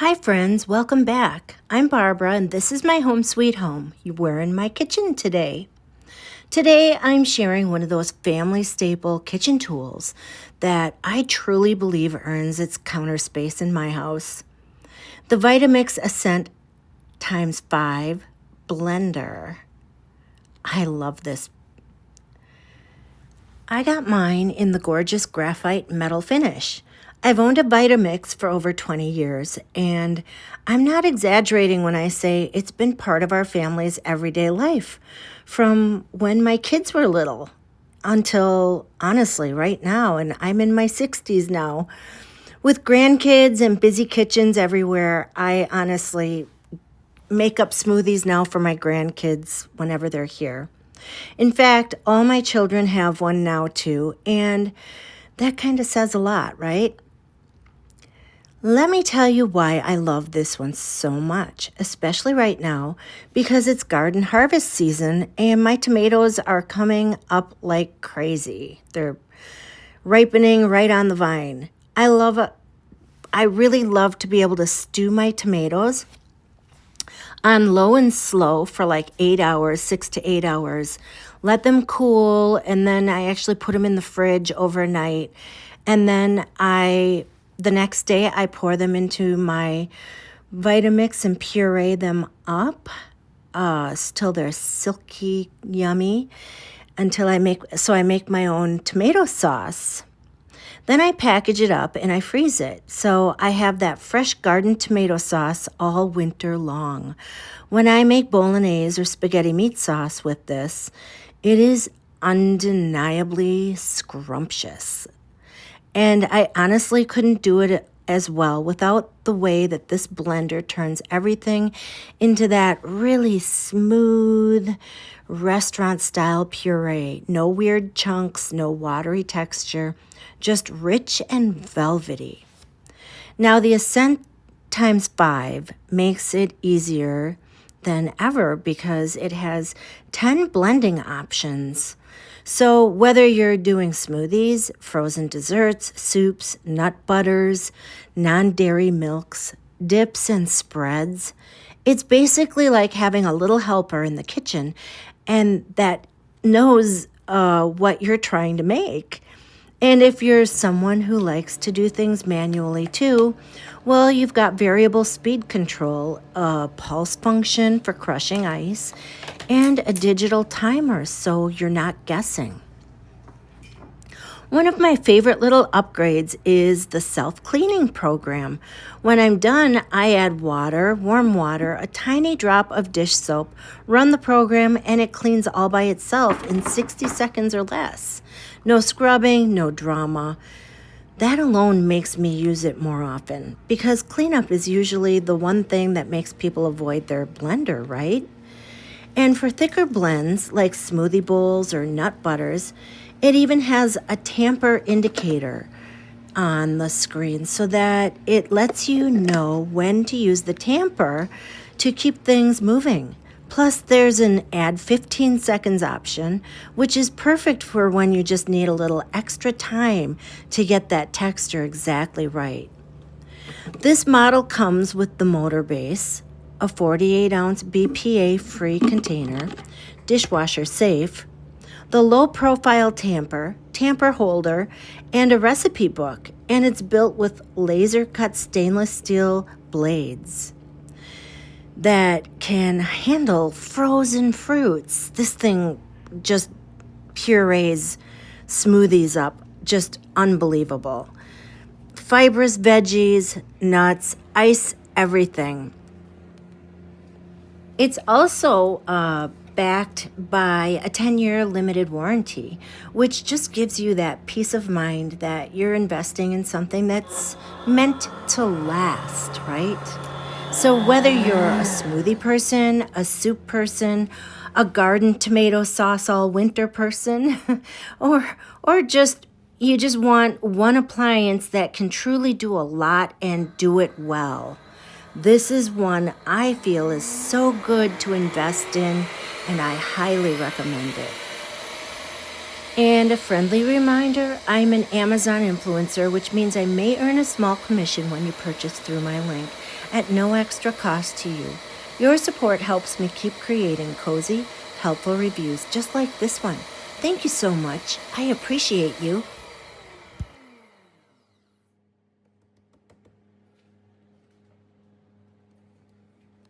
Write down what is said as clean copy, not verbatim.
Hi friends, welcome back. I'm Barbara and this is my home sweet home. We're in my kitchen today. Today I'm sharing one of those family staple kitchen tools that I truly believe earns its counter space in my house. The Vitamix Ascent X5 blender. I love this. I got mine in the gorgeous graphite metal finish. I've owned a Vitamix for over 20 years, and I'm not exaggerating when I say it's been part of our family's everyday life from when my kids were little until, honestly, right now, and I'm in my 60s now. With grandkids and busy kitchens everywhere, I honestly make up smoothies now for my grandkids whenever they're here. In fact, all my children have one now too, and that kind of says a lot, right? Let me tell you why I love this one so much, especially right now, because it's garden harvest season and my tomatoes are coming up like crazy. They're ripening right on the vine. I really love to be able to stew my tomatoes on low and slow for like 8 hours, 6 to 8 hours. Let them cool, and then I actually put them in the fridge overnight. And then the next day I pour them into my Vitamix and puree them up till they're silky, yummy, until I make my own tomato sauce. Then I package it up and I freeze it. So I have that fresh garden tomato sauce all winter long. When I make bolognese or spaghetti meat sauce with this, it is undeniably scrumptious. And I honestly couldn't do it as well without the way that this blender turns everything into that really smooth restaurant-style puree. No weird chunks, no watery texture, just rich and velvety. Now, the Ascent X5 makes it easier than ever because it has 10 blending options. So whether you're doing smoothies, frozen desserts, soups, nut butters, non-dairy milks, dips, and spreads, it's basically like having a little helper in the kitchen and that knows what you're trying to make. And if you're someone who likes to do things manually too, well, you've got variable speed control, a pulse function for crushing ice, and a digital timer so you're not guessing. One of my favorite little upgrades is the self-cleaning program. When I'm done, I add water, warm water, a tiny drop of dish soap, run the program, and it cleans all by itself in 60 seconds or less. No scrubbing, no drama. That alone makes me use it more often because cleanup is usually the one thing that makes people avoid their blender, right? And for thicker blends like smoothie bowls or nut butters, it even has a tamper indicator on the screen so that it lets you know when to use the tamper to keep things moving. Plus, there's an add 15 seconds option, which is perfect for when you just need a little extra time to get that texture exactly right. This model comes with the motor base, a 48-ounce BPA-free container, dishwasher safe, the low-profile tamper holder, and a recipe book, and it's built with laser-cut stainless steel blades that can handle frozen fruits. This thing just purees smoothies up, just unbelievable. Fibrous veggies, nuts, ice, everything. It's also backed by a 10-year limited warranty, which just gives you that peace of mind that you're investing in something that's meant to last, right? So whether you're a smoothie person, a soup person, a garden tomato sauce all winter person, or just you just want one appliance that can truly do a lot and do it well, this is one I feel is so good to invest in, and I highly recommend it. And a friendly reminder, I'm an Amazon influencer, which means I may earn a small commission when you purchase through my link at no extra cost to you. Your support helps me keep creating cozy, helpful reviews just like this one. Thank you so much. I appreciate you.